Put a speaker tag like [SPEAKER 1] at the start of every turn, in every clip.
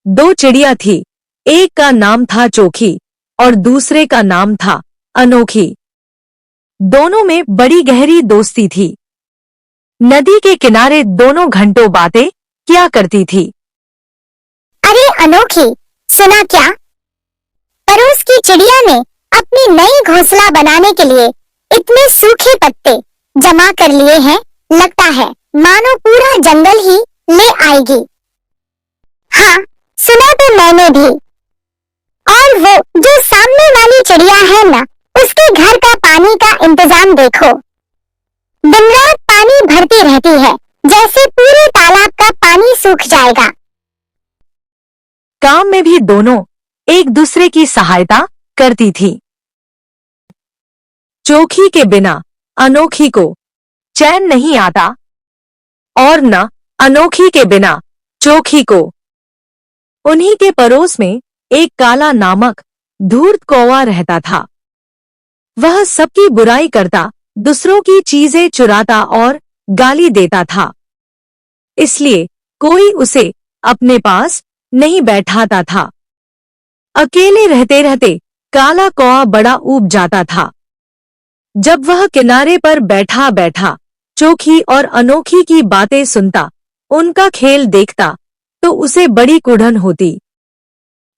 [SPEAKER 1] दो चिड़िया थी। एक का नाम था चोखी और दूसरे का नाम था अनोखी। दोनों में बड़ी गहरी दोस्ती थी। नदी के किनारे दोनों घंटों बातें किया करती थी।
[SPEAKER 2] अरे अनोखी, सुना क्या? पड़ोस की चिड़िया ने अपनी नई घोंसला बनाने के लिए इतने सूखे पत्ते जमा कर लिए हैं, लगता है मानो पूरा जंगल ही ले आएगी। हाँ, सुना तो मैंने भी। और वो जो सामने वाली चिड़िया है ना, उसके घर का पानी का इंतजाम देखो। दिन रात पानी भरती रहती है, जैसे पूरे तालाब का पानी सूख जाएगा।
[SPEAKER 1] काम में भी दोनों एक दूसरे की सहायता करती थी। चोखी के बिना अनोखी को चैन नहीं आता और न अनोखी के बिना चोखी को। उन्हीं के पड़ोस में एक काला नामक धूर्त कौवा रहता था। वह सबकी बुराई करता, दूसरों की चीजें चुराता और गाली देता था। इसलिए कोई उसे अपने पास नहीं बैठाता था। अकेले रहते रहते काला कौवा बड़ा ऊब जाता था। जब वह किनारे पर बैठा बैठा चोखी और अनोखी की बातें सुनता, उनका खेल देखता, तो उसे बड़ी कुढ़न होती।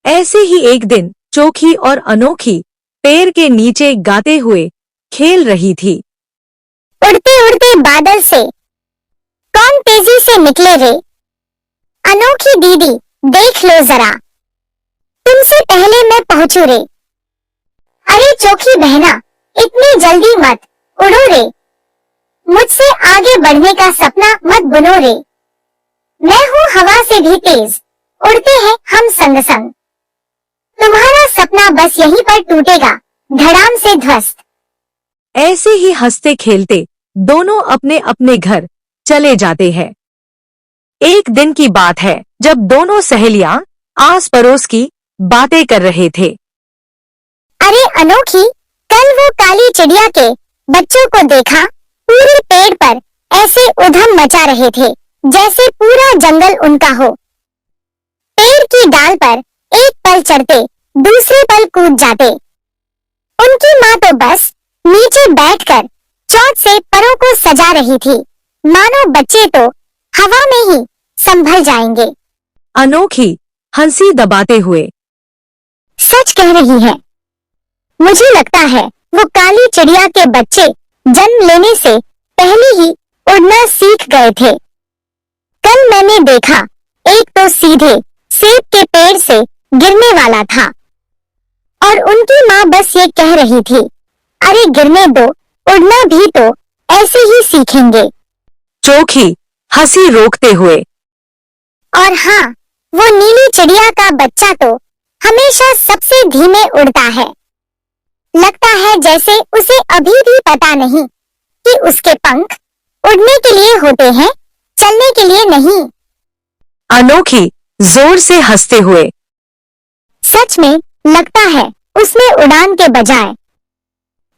[SPEAKER 1] ऐसे ही एक दिन चोखी और अनोखी पेड़ के नीचे गाते हुए खेल रही थी।
[SPEAKER 2] उड़ते उड़ते बादल से कौन तेजी से निकले रे? अनोखी दीदी, देख लो जरा, तुमसे पहले मैं पहुंचू रे। अरे चोखी बहना, इतनी जल्दी मत उड़ो रे, मुझसे आगे बढ़ने का सपना मत बुनो रे। मैं हूँ हवा से भी तेज, उड़ते हैं हम संग संग। तुम्हारा सपना बस यहीं पर टूटेगा, धड़ाम से ध्वस्त।
[SPEAKER 1] ऐसे ही हंसते खेलते दोनों अपने अपने घर चले जाते हैं। एक दिन की बात है, जब दोनों सहेलियां आस पड़ोस की बातें कर रहे थे।
[SPEAKER 2] अरे अनोखी, कल वो काली चिड़िया के बच्चों को देखा, पूरे पेड़ पर ऐसे उधम मचा रहे थे जैसे पूरा जंगल उनका हो। पेड़ की डाल पर एक पल चढ़ते, दूसरे पल कूद जाते। उनकी माँ तो बस नीचे बैठकर चोट से परों को सजा रही थी, मानो बच्चे तो हवा में ही संभल जाएंगे।
[SPEAKER 1] अनोखी हंसी दबाते हुए,
[SPEAKER 2] सच कह रही है, मुझे लगता है वो काली चिड़िया के बच्चे जन्म लेने से पहले ही उड़ना सीख गए थे। कल मैंने देखा, एक तो सीधे सेब के पेड़ से गिरने वाला था और उनकी माँ बस ये कह रही थी, अरे गिरने दो, उड़ना भी तो ऐसे ही सीखेंगे।
[SPEAKER 1] चोखी हंसी रोकते हुए,
[SPEAKER 2] और हाँ, वो नीली चिड़िया का बच्चा तो हमेशा सबसे धीमे उड़ता है। लगता है जैसे उसे अभी भी पता नहीं कि उसके पंख उड़ने के लिए होते हैं, चलने के लिए नहीं।
[SPEAKER 1] अनोखी जोर से हंसते हुए,
[SPEAKER 2] सच में लगता है उसने उड़ान के बजाय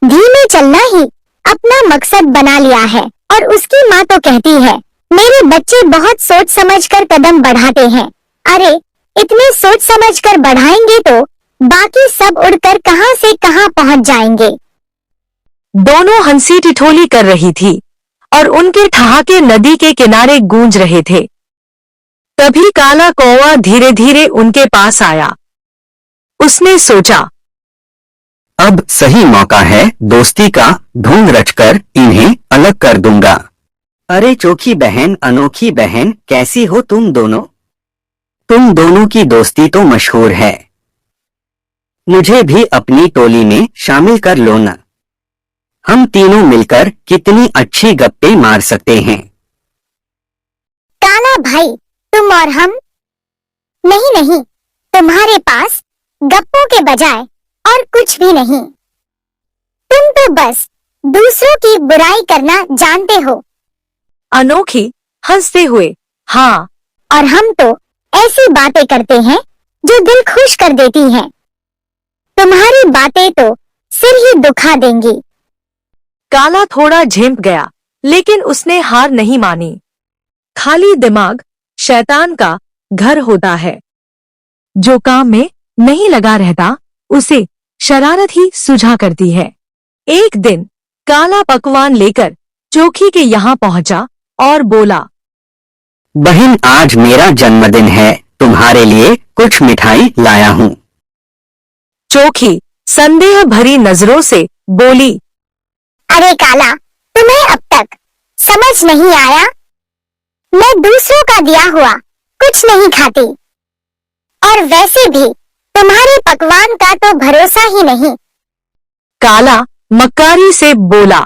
[SPEAKER 2] धीमे चलना ही अपना मकसद बना लिया है। और उसकी माँ तो कहती है, मेरे बच्चे बहुत सोच समझकर कदम बढ़ाते हैं। अरे इतने सोच समझकर बढ़ाएंगे तो बाकी सब उड़कर कहां से कहां पहुंच जाएंगे।
[SPEAKER 1] दोनों हंसी ठिठोली कर रही थी और उनके ठहाके नदी के किनारे गूंज रहे थे। तभी काला कौवा धीरे धीरे उनके पास आया। उसने सोचा,
[SPEAKER 3] अब सही मौका है दोस्ती का, ढूंढ रचकर इन्हें अलग कर दूंगा। अरे चोखी बहन, अनोखी बहन, कैसी हो तुम दोनों? तुम दोनों की दोस्ती तो मशहूर है, मुझे भी अपनी टोली में शामिल कर लो ना। हम तीनों मिलकर कितनी अच्छी गप्पे मार सकते हैं।
[SPEAKER 2] काला भाई, तुम और हम? नहीं नहीं, तुम्हारे पास गप्पों के बजाय और कुछ भी नहीं। तुम तो बस दूसरों की बुराई करना जानते हो।
[SPEAKER 1] अनोखी हंसते हुए, हाँ,
[SPEAKER 2] और हम तो ऐसी बातें करते हैं जो दिल खुश कर देती हैं। तुम्हारी बातें तो सिर ही दुखा देंगी।
[SPEAKER 1] काला थोड़ा झेंप गया, लेकिन उसने हार नहीं मानी। खाली दिमाग शैतान का घर होता है। जो काम में नहीं लगा रहता उसे शरारत ही सुझा करती है। एक दिन काला पकवान लेकर चोखी के यहाँ पहुंचा और बोला,
[SPEAKER 3] बहन आज मेरा जन्मदिन है, तुम्हारे लिए कुछ मिठाई लाया हूँ।
[SPEAKER 1] चोखी संदेह भरी नजरों से बोली,
[SPEAKER 2] अरे काला, तुम्हें अब तक समझ नहीं आया? मैं दूसरों का दिया हुआ कुछ नहीं खाती, और वैसे भी तुम्हारे पकवान का तो भरोसा ही नहीं।
[SPEAKER 1] काला मक्कारी से बोला,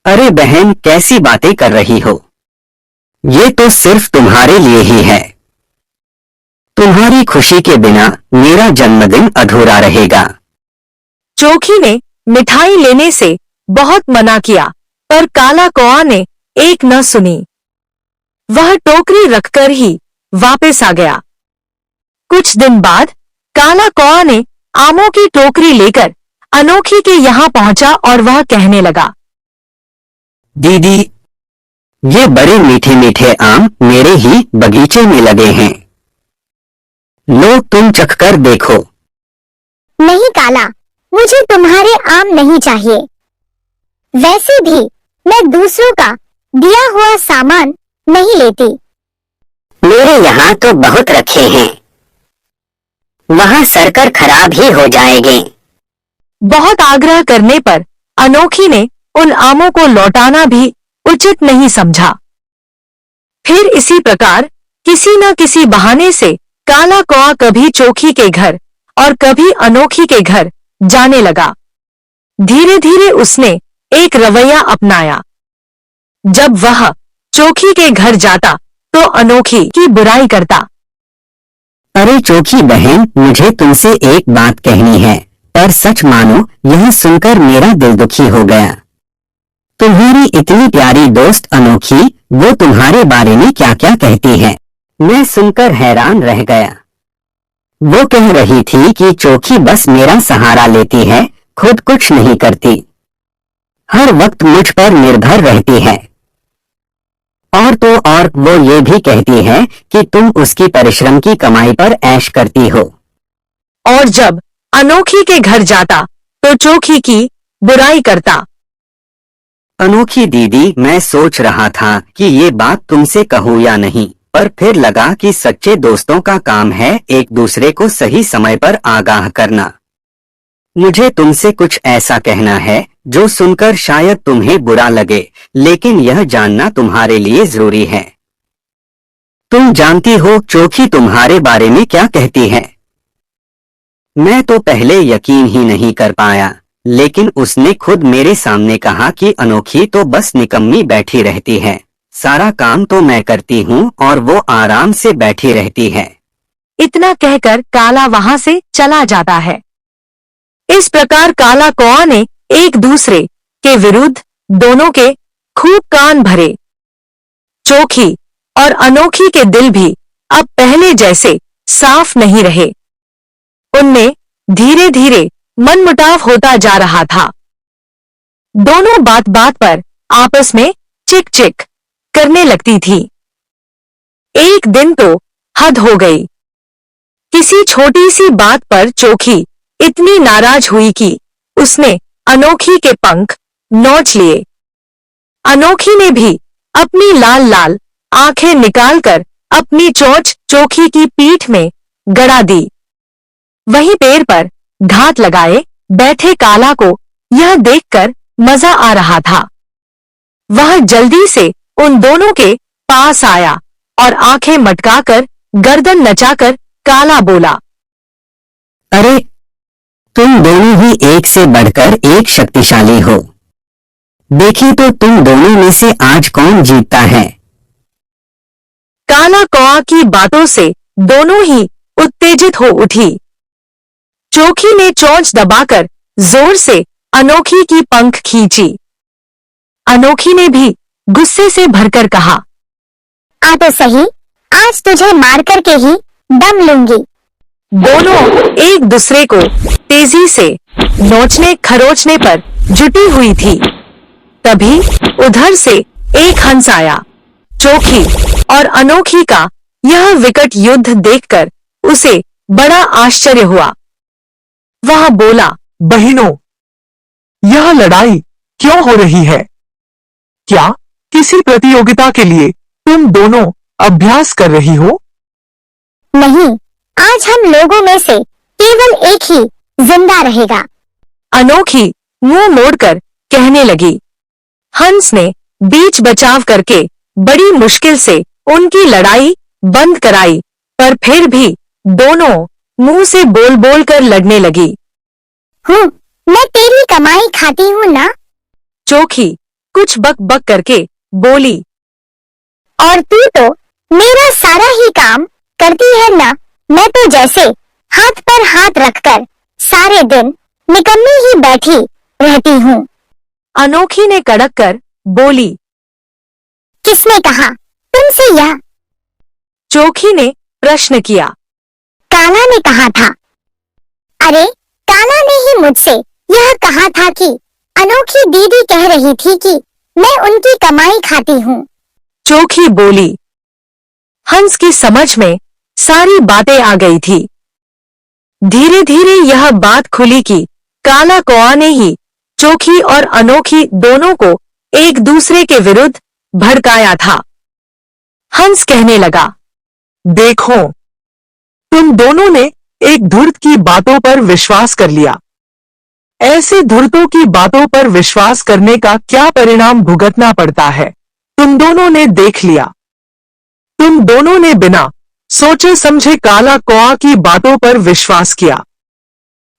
[SPEAKER 3] अरे बहन कैसी बातें कर रही हो, ये तो सिर्फ तुम्हारे लिए ही है। तुम्हारी खुशी के बिना मेरा जन्मदिन अधूरा रहेगा।
[SPEAKER 1] चोखी ने मिठाई लेने से बहुत मना किया, पर काला कौआ ने एक न सुनी। वह टोकरी रखकर ही वापस आ गया। कुछ दिन बाद काला कौआ ने आमों की टोकरी लेकर अनोखी के यहाँ पहुंचा और वह कहने लगा,
[SPEAKER 3] दीदी, ये बड़े मीठे मीठे आम मेरे ही बगीचे में लगे हैं, लो तुम चखकर देखो।
[SPEAKER 2] नहीं काला, मुझे तुम्हारे आम नहीं चाहिए। वैसे भी मैं दूसरों का दिया हुआ सामान नहीं लेती।
[SPEAKER 3] मेरे यहाँ तो बहुत रखे हैं, वहाँ सरकर खराब ही हो जाएंगे।
[SPEAKER 1] बहुत आग्रह करने पर अनोखी ने उन आमों को लौटाना भी उचित नहीं समझा। फिर इसी प्रकार किसी न किसी बहाने से काला कौआ कभी चोखी के घर और कभी अनोखी के घर जाने लगा। धीरे धीरे उसने एक रवैया अपनाया। जब वह चोखी के घर जाता तो अनोखी की बुराई करता।
[SPEAKER 3] अरे चोखी बहन, मुझे तुमसे एक बात कहनी है, पर सच मानो यह सुनकर मेरा दिल दुखी हो गया। तुम्हारी इतनी प्यारी दोस्त अनोखी, वो तुम्हारे बारे में क्या क्या कहती है, मैं सुनकर हैरान रह गया। वो कह रही थी कि चोखी बस मेरा सहारा लेती है, खुद कुछ नहीं करती, हर वक्त मुझ पर निर्भर रहती है। और तो और वो ये भी कहती है कि तुम उसकी परिश्रम की कमाई पर ऐश करती हो।
[SPEAKER 1] और जब अनोखी के घर जाता तो चोखी की बुराई करता।
[SPEAKER 3] अनोखी दीदी, मैं सोच रहा था कि ये बात तुमसे कहूँ या नहीं, पर फिर लगा कि सच्चे दोस्तों का काम है एक दूसरे को सही समय पर आगाह करना। मुझे तुमसे कुछ ऐसा कहना है जो सुनकर शायद तुम्हें बुरा लगे, लेकिन यह जानना तुम्हारे लिए जरूरी है। तुम जानती हो चोखी तुम्हारे बारे में क्या कहती है? मैं तो पहले यकीन ही नहीं कर पाया, लेकिन उसने खुद मेरे सामने कहा कि अनोखी तो बस निकम्मी बैठी रहती है, सारा काम तो मैं करती हूँ और वो आराम से बैठी रहती है।
[SPEAKER 1] इतना कहकर काला वहां से चला जाता है। इस प्रकार काला कौआ ने एक दूसरे के विरुद्ध दोनों के खूब कान भरे। चोखी और अनोखी के दिल भी अब पहले जैसे साफ नहीं रहे। उनमें धीरे धीरे मनमुटाव होता जा रहा था। दोनों बात बात पर आपस में चिक चिक करने लगती थी। एक दिन तो हद हो गई। किसी छोटी सी बात पर चोखी इतनी नाराज हुई कि उसने अनोखी के पंख नोच लिए। अनोखी ने भी अपनी लाल लाल आंखें निकालकर अपनी चोंच चोखी की पीठ में गड़ा दी। वहीं पैर पर घात लगाए बैठे काला को यह देखकर मजा आ रहा था। वह जल्दी से उन दोनों के पास आया और आंखें मटकाकर गर्दन नचाकर काला बोला,
[SPEAKER 3] अरे तुम दोनों ही एक से बढ़कर एक शक्तिशाली हो। देखिए तो तुम दोनों में से आज कौन जीतता है।
[SPEAKER 1] काला कौआ की बातों से दोनों ही उत्तेजित हो उठी। चोखी ने चोंच दबाकर जोर से अनोखी की पंख खींची। अनोखी ने भी गुस्से से भरकर कहा,
[SPEAKER 2] आ तो सही, आज तुझे मार करके ही दम लूंगी।
[SPEAKER 1] दोनों एक दूसरे को तेजी से नोचने खरोचने पर जुटी हुई थी। तभी उधर से एक हंस आया। चोखी और अनोखी का यह विकट युद्ध देखकर उसे बड़ा आश्चर्य हुआ। वह बोला,
[SPEAKER 4] बहनों, यह लड़ाई क्यों हो रही है? क्या किसी प्रतियोगिता के लिए तुम दोनों अभ्यास कर रही हो?
[SPEAKER 2] नहीं, आज हम लोगों में से केवल एक ही जिंदा रहेगा।
[SPEAKER 1] अनोखी मुंह मोड़कर कहने लगी। हंस ने बीच बचाव करके बड़ी मुश्किल से उनकी लड़ाई बंद कराई, पर फिर भी दोनों मुंह से बोल बोल कर लड़ने लगी।
[SPEAKER 2] मैं तेरी कमाई खाती हूँ ना?
[SPEAKER 1] चोखी कुछ बक बक करके बोली।
[SPEAKER 2] और तू तो मेरा सारा ही काम करती है ना? मैं तो जैसे हाथ पर हाथ रखकर सारे दिन निकम्मी ही बैठी रहती हूँ।
[SPEAKER 1] अनोखी ने कड़क कर बोली।
[SPEAKER 2] किसने कहा तुमसे यह?
[SPEAKER 1] चोखी ने प्रश्न किया।
[SPEAKER 2] काला ने कहा था। अरे, काला ने ही मुझसे यह कहा था कि अनोखी दीदी कह रही थी कि मैं उनकी कमाई खाती हूँ।
[SPEAKER 1] चोखी बोली। हंस की समझ में सारी बातें आ गई थी। धीरे धीरे यह बात खुली कि काला कौआ ने ही चोखी और अनोखी दोनों को एक दूसरे के विरुद्ध भड़काया था। हंस कहने लगा,
[SPEAKER 4] देखो, तुम दोनों ने एक धूर्त की बातों पर विश्वास कर लिया। ऐसे धूर्तों की बातों पर विश्वास करने का क्या परिणाम भुगतना पड़ता है, तुम दोनों ने देख लिया। तुम दोनों ने बिना सोचे समझे काला कौआ की बातों पर विश्वास किया।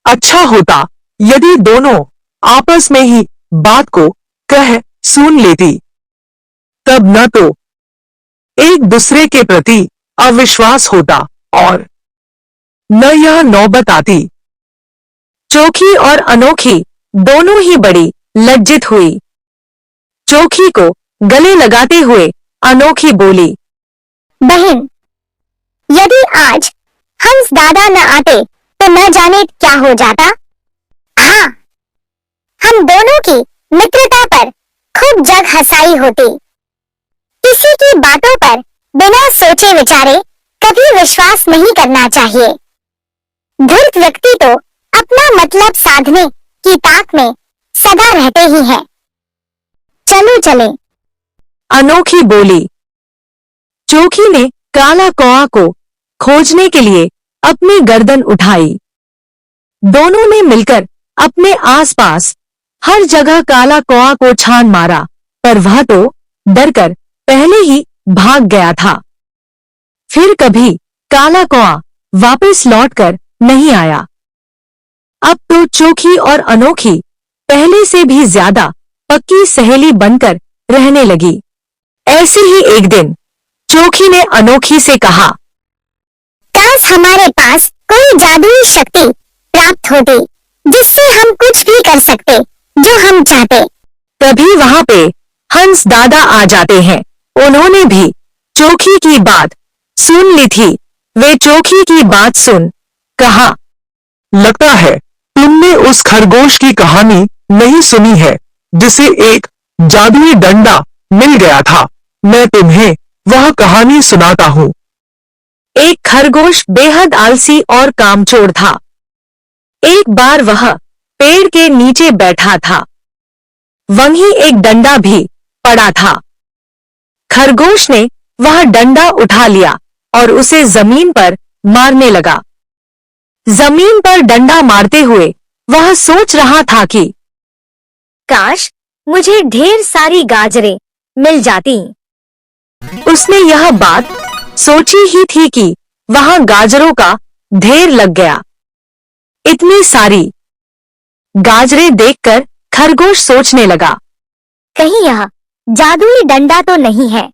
[SPEAKER 4] अच्छा होता यदि दोनों आपस में ही बात को कह सुन लेती, तब न तो एक दूसरे के प्रति अविश्वास होता और न यह नौबत आती।
[SPEAKER 1] चोखी और अनोखी दोनों ही बड़ी लज्जित हुई। चोखी को गले लगाते हुए अनोखी बोली,
[SPEAKER 2] बहन, यदि आज हंस दादा न आते तो न जाने क्या हो जाता। हाँ, हम दोनों की मित्रता पर खूब जग हंसाई होती। किसी की बातों पर बिना सोचे विचारे कभी विश्वास नहीं करना चाहिए। धूर्त व्यक्ति तो अपना मतलब साधने की ताक में सदा रहते ही हैं। चलो चले।
[SPEAKER 1] अनोखी बोली। चोखी ने काला कौआ को खोजने के लिए अपनी गर्दन उठाई। दोनों ने मिलकर अपने आसपास हर जगह काला कौआ को छान मारा, पर वह तो डरकर पहले ही भाग गया था। फिर कभी काला कौआ वापस लौटकर नहीं आया। अब तो चोखी और अनोखी पहले से भी ज्यादा पक्की सहेली बनकर रहने लगी। ऐसे ही एक दिन चोखी ने अनोखी से कहा,
[SPEAKER 2] काश हमारे पास कोई जादुई शक्ति प्राप्त होती जिससे हम कुछ भी कर सकते जो हम चाहते।
[SPEAKER 1] तभी वहां पे हंस दादा आ जाते हैं। उन्होंने भी चोखी की बात सुन ली थी। वे चोखी की बात सुन कहा,
[SPEAKER 4] लगता है तुमने उस खरगोश की कहानी नहीं सुनी है जिसे एक जादुई डंडा मिल गया था। मैं तुम्हें वह कहानी सुनाता हूँ।
[SPEAKER 1] एक खरगोश बेहद आलसी और कामचोर था। एक बार वह पेड़ के नीचे बैठा था। वहीं एक डंडा भी पड़ा था। खरगोश ने वह डंडा उठा लिया और उसे जमीन पर मारने लगा। जमीन पर डंडा मारते हुए वह सोच रहा था कि काश मुझे ढेर सारी गाजरें मिल जाती। उसने यह बात सोची ही थी कि वहां गाजरों का ढेर लग गया। इतनी सारी गाजरें देखकर खरगोश सोचने लगा,
[SPEAKER 2] कहीं यह जादुई डंडा तो नहीं है।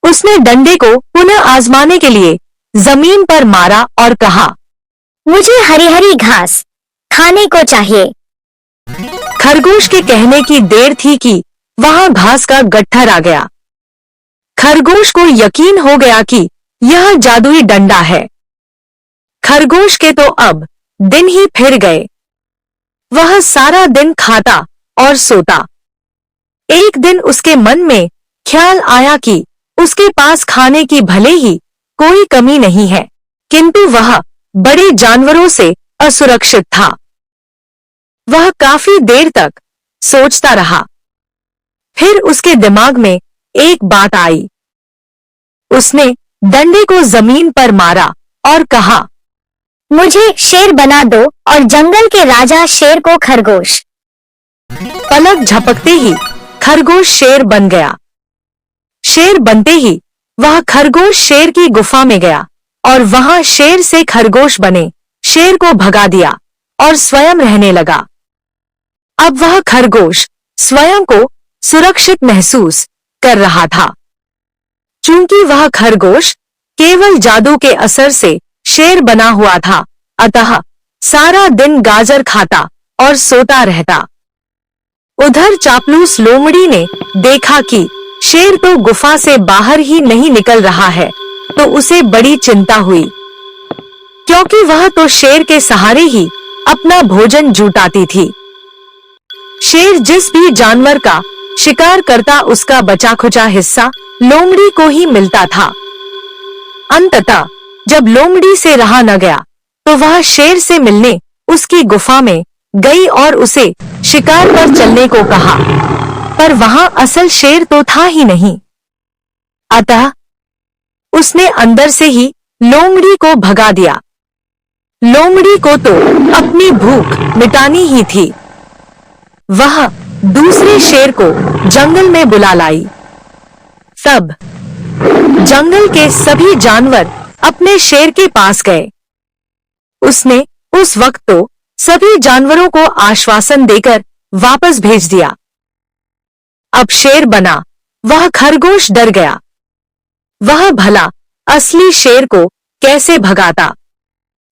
[SPEAKER 1] उसने डंडे को पुनः आजमाने के लिए जमीन पर मारा और कहा,
[SPEAKER 2] मुझे हरी हरी घास खाने को चाहिए।
[SPEAKER 1] खरगोश के कहने की देर थी कि वहां घास का गट्ठर आ गया। खरगोश को यकीन हो गया कि यह जादुई डंडा है। खरगोश के तो अब दिन ही फिर गए। वह सारा दिन खाता और सोता। एक दिन उसके मन में ख्याल आया कि उसके पास खाने की भले ही कोई कमी नहीं है, किंतु वह बड़े जानवरों से असुरक्षित था। वह काफी देर तक सोचता रहा। फिर उसके दिमाग में एक बात आई। उसने डंडे को जमीन पर मारा और कहा,
[SPEAKER 2] मुझे शेर बना दो और जंगल के राजा शेर को खरगोश।
[SPEAKER 1] पलक झपकते ही खरगोश शेर बन गया। शेर बनते ही वह खरगोश शेर की गुफा में गया और वहां शेर से खरगोश बने शेर को भगा दिया और स्वयं रहने लगा। अब वह खरगोश स्वयं को सुरक्षित महसूस कर रहा था। चूंकि वह खरगोश केवल जादू के असर से शेर बना हुआ था, अतः सारा दिन गाजर खाता और सोता रहता। उधर चापलूस लोमड़ी ने देखा कि शेर तो गुफा से बाहर ही नहीं निकल रहा है, तो उसे बड़ी चिंता हुई, क्योंकि वह तो शेर के सहारे ही अपना भोजन जुटाती थी। शेर जिस भी जानवर का शिकार करता, उसका बचा खुचा हिस्सा लोमड़ी को ही मिलता था। अंततः जब लोमड़ी से रहा न गया, तो वह शेर से मिलने उसकी गुफा में गई और उसे शिकार पर चलने को कहा, पर वहां असल शेर तो था ही नहीं। अतः उसने अंदर से ही लोमड़ी को भगा दिया। लोमड़ी को तो अपनी भूख मिटानी ही थी। वह दूसरे शेर को जंगल में बुला लाई। तब जंगल के सभी जानवर अपने शेर के पास गए। उसने उस वक्त तो सभी जानवरों को आश्वासन देकर वापस भेज दिया। अब शेर बना वह खरगोश डर गया। वह भला असली शेर को कैसे भगाता?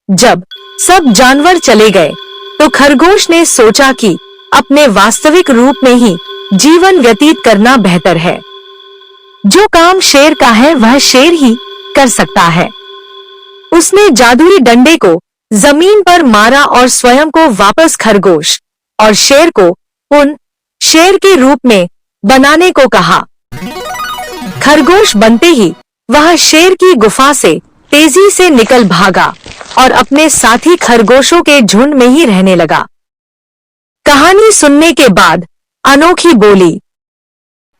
[SPEAKER 1] जब सब जानवर चले गए, तो खरगोश ने सोचा कि अपने वास्तविक रूप में ही जीवन व्यतीत करना बेहतर है। जो काम शेर का है वह शेर ही कर सकता है। उसने जादुई डंडे को जमीन पर मारा और स्वयं को वापस खरगोश और शेर को उन शेर के रूप में बनाने को कहा। खरगोश बनते ही वह शेर की गुफा से तेजी से निकल भागा और अपने साथी खरगोशों के झुंड में ही रहने लगा। कहानी सुनने के बाद अनोखी बोली,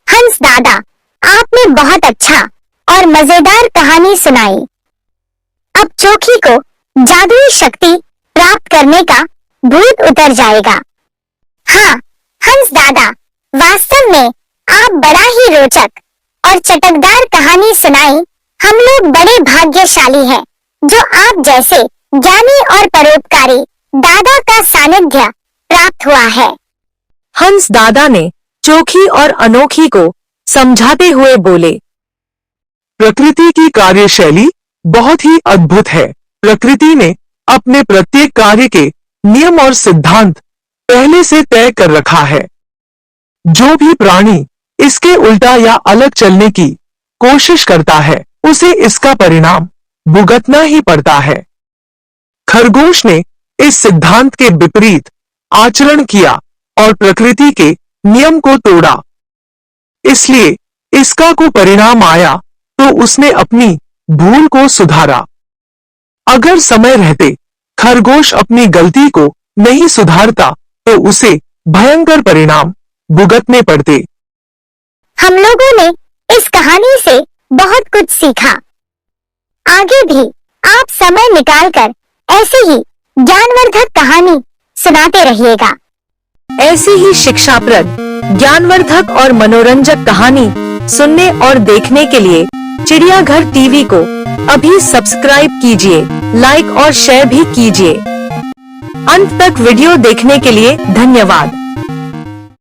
[SPEAKER 2] हंस दादा, आपने बहुत अच्छा और मजेदार कहानी सुनाई। अब चोखी को जादुई शक्ति प्राप्त करने का भूत उतर जाएगा। हाँ हंस दादा, वास्तव में आप बड़ा ही रोचक और चटकदार कहानी सुनाई। हम लोग बड़े भाग्यशाली हैं जो आप जैसे ज्ञानी और परोपकारी दादा का सानिध्य प्राप्त हुआ है।
[SPEAKER 1] हंस दादा ने चोखी और अनोखी को समझाते हुए बोले,
[SPEAKER 4] प्रकृति की कार्यशैली बहुत ही अद्भुत है। प्रकृति ने अपने प्रत्येक कार्य के नियम और सिद्धांत पहले से तय कर रखा है। जो भी प्राणी इसके उल्टा या अलग चलने की कोशिश करता है, उसे इसका परिणाम भुगतना ही पड़ता है। खरगोश ने इस सिद्धांत के विपरीत आचरण किया और प्रकृति के नियम को तोड़ा, इसलिए इसका को परिणाम आया, तो उसने अपनी भूल को सुधारा। अगर समय रहते खरगोश अपनी गलती को नहीं सुधारता, तो उसे भयंकर परिणाम भुगतने पड़ते।
[SPEAKER 2] हम लोगों ने इस कहानी से बहुत कुछ सीखा। आगे भी आप समय निकालकर ऐसे ही ज्ञानवर्धक कहानी सुनाते रहिएगा।
[SPEAKER 1] ऐसी ही शिक्षाप्रद, ज्ञानवर्धक और मनोरंजक कहानी सुनने और देखने के लिए चिड़ियाघर टीवी को अभी सब्सक्राइब कीजिए, लाइक और शेयर भी कीजिए। अंत तक वीडियो देखने के लिए धन्यवाद।